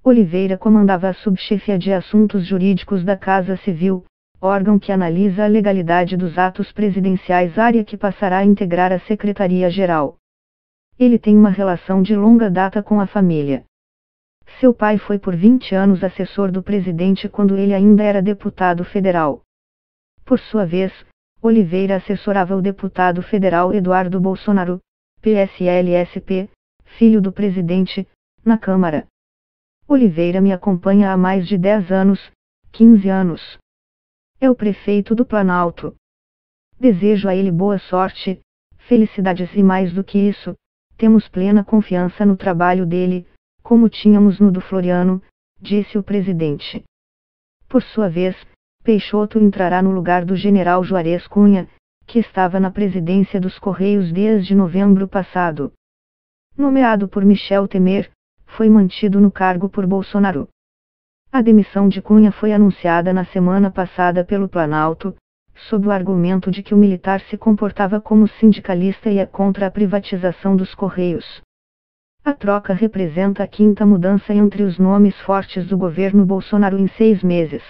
Oliveira comandava a subchefia de assuntos jurídicos da Casa Civil, órgão que analisa a legalidade dos atos presidenciais, área que passará a integrar a Secretaria-Geral. Ele tem uma relação de longa data com a família. Seu pai foi por 20 anos assessor do presidente quando ele ainda era deputado federal. Por sua vez, Oliveira assessorava o deputado federal Eduardo Bolsonaro, PSL-SP, filho do presidente, na Câmara. Oliveira me acompanha há mais de 10 anos, 15 anos. É o prefeito do Planalto. Desejo a ele boa sorte, felicidades e mais do que isso, temos plena confiança no trabalho dele, como tínhamos no do Floriano, disse o presidente. Por sua vez, Peixoto entrará no lugar do general Juarez Cunha, que estava na presidência dos Correios desde novembro passado. Nomeado por Michel Temer, foi mantido no cargo por Bolsonaro. A demissão de Cunha foi anunciada na semana passada pelo Planalto, sob o argumento de que o militar se comportava como sindicalista e é contra a privatização dos Correios. A troca representa a quinta mudança entre os nomes fortes do governo Bolsonaro em 6 meses.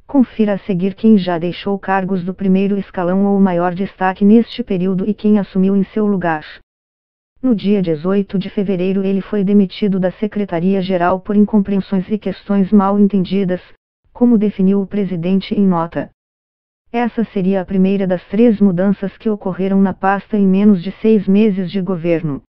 Confira a seguir quem já deixou cargos do primeiro escalão ou maior destaque neste período e quem assumiu em seu lugar. No dia 18 de fevereiro ele foi demitido da Secretaria-Geral por incompreensões e questões mal entendidas, como definiu o presidente em nota. Essa seria a primeira das 3 mudanças que ocorreram na pasta em menos de 6 meses de governo.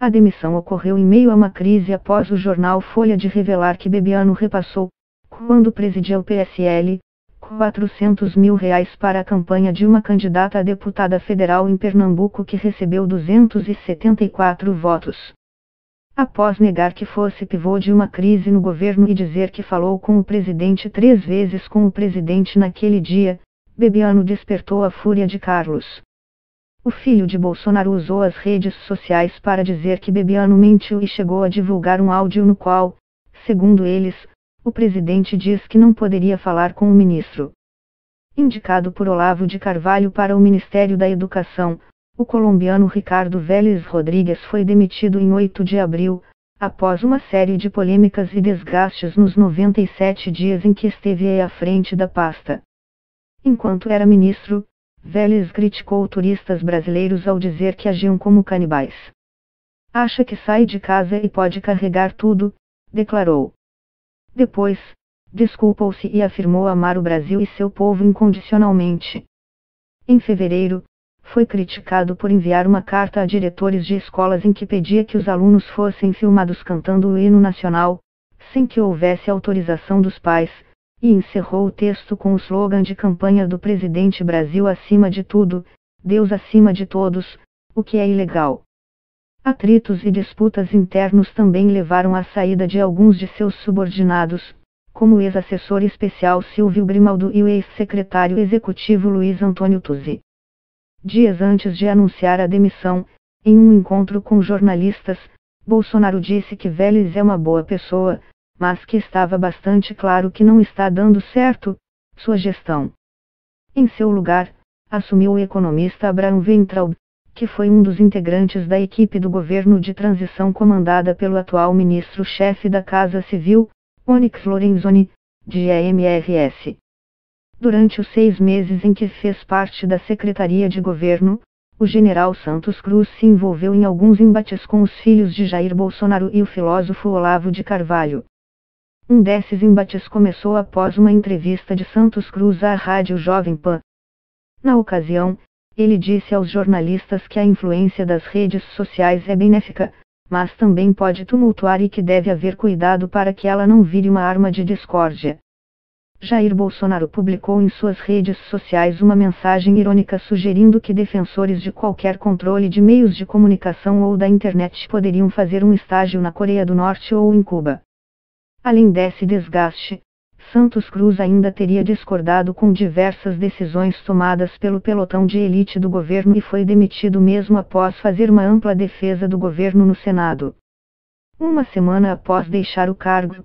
A demissão ocorreu em meio a uma crise após o jornal Folha de revelar que Bebiano repassou, quando presidia o PSL, R$400 mil para a campanha de uma candidata a deputada federal em Pernambuco que recebeu 274 votos. Após negar que fosse pivô de uma crise no governo e dizer que falou com o presidente 3 vezes com o presidente naquele dia, Bebiano despertou a fúria de Carlos. O filho de Bolsonaro usou as redes sociais para dizer que Bebiano mentiu e chegou a divulgar um áudio no qual, segundo eles, o presidente diz que não poderia falar com o ministro. Indicado por Olavo de Carvalho para o Ministério da Educação, o colombiano Ricardo Vélez Rodrigues foi demitido em 8 de abril, após uma série de polêmicas e desgastes nos 97 dias em que esteve à frente da pasta. Enquanto era ministro, Vélez criticou turistas brasileiros ao dizer que agiam como canibais. Acha que sai de casa e pode carregar tudo, declarou. Depois, desculpou-se e afirmou amar o Brasil e seu povo incondicionalmente. Em fevereiro, foi criticado por enviar uma carta a diretores de escolas em que pedia que os alunos fossem filmados cantando o hino nacional, sem que houvesse autorização dos pais, e encerrou o texto com o slogan de campanha do presidente Brasil acima de tudo, Deus acima de todos, o que é ilegal. Atritos e disputas internos também levaram à saída de alguns de seus subordinados, como o ex-assessor especial Silvio Grimaldo e o ex-secretário executivo Luiz Antônio Tuzzi. Dias antes de anunciar a demissão, em um encontro com jornalistas, Bolsonaro disse que Vélez é uma boa pessoa, mas que estava bastante claro que não está dando certo sua gestão. Em seu lugar, assumiu o economista Abraham Weintraub, que foi um dos integrantes da equipe do governo de transição comandada pelo atual ministro-chefe da Casa Civil, Onyx Lorenzoni, de EMRS. Durante os 6 meses em que fez parte da Secretaria de Governo, o general Santos Cruz se envolveu em alguns embates com os filhos de Jair Bolsonaro e o filósofo Olavo de Carvalho. Um desses embates começou após uma entrevista de Santos Cruz à Rádio Jovem Pan. Na ocasião, ele disse aos jornalistas que a influência das redes sociais é benéfica, mas também pode tumultuar e que deve haver cuidado para que ela não vire uma arma de discórdia. Jair Bolsonaro publicou em suas redes sociais uma mensagem irônica sugerindo que defensores de qualquer controle de meios de comunicação ou da internet poderiam fazer um estágio na Coreia do Norte ou em Cuba. Além desse desgaste, Santos Cruz ainda teria discordado com diversas decisões tomadas pelo pelotão de elite do governo e foi demitido mesmo após fazer uma ampla defesa do governo no Senado. Uma semana após deixar o cargo,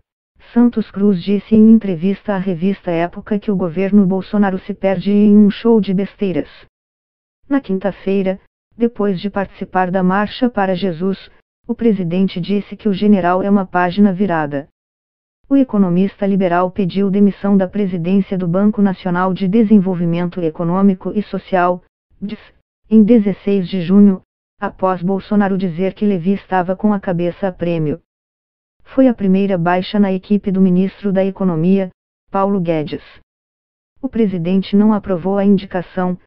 Santos Cruz disse em entrevista à revista Época que o governo Bolsonaro se perde em um show de besteiras. Na quinta-feira, depois de participar da Marcha para Jesus, O presidente disse que o general é uma página virada. O economista liberal pediu demissão da presidência do Banco Nacional de Desenvolvimento Econômico e Social, BNDES, em 16 de junho, após Bolsonaro dizer que Levi estava com a cabeça a prêmio. Foi a primeira baixa na equipe do ministro da Economia, Paulo Guedes. O presidente não aprovou a indicação,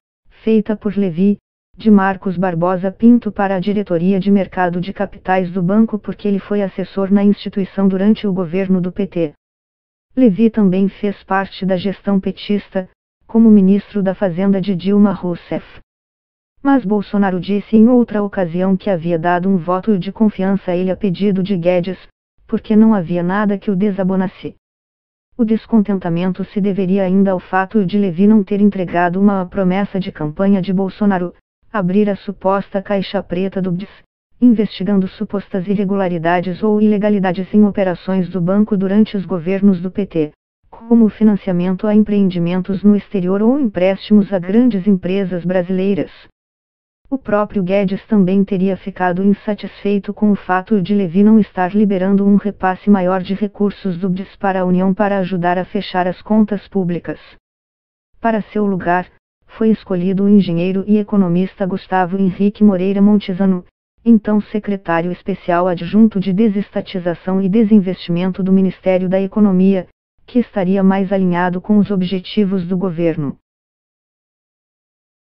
feita por Levi, de Marcos Barbosa Pinto para a diretoria de mercado de capitais do banco porque ele foi assessor na instituição durante o governo do PT. Levi também fez parte da gestão petista, como ministro da Fazenda de Dilma Rousseff. Mas Bolsonaro disse em outra ocasião que havia dado um voto de confiança a ele a pedido de Guedes, porque não havia nada que o desabonasse. O descontentamento se deveria ainda ao fato de Levi não ter entregado uma promessa de campanha de Bolsonaro, abrir a suposta caixa preta do BNDES, investigando supostas irregularidades ou ilegalidades em operações do banco durante os governos do PT, como financiamento a empreendimentos no exterior ou empréstimos a grandes empresas brasileiras. O próprio Guedes também teria ficado insatisfeito com o fato de Levi não estar liberando um repasse maior de recursos do BNDES para a União para ajudar a fechar as contas públicas. Para seu lugar, foi escolhido o engenheiro e economista Gustavo Henrique Moreira Montesano, então secretário especial adjunto de Desestatização e Desinvestimento do Ministério da Economia, que estaria mais alinhado com os objetivos do governo.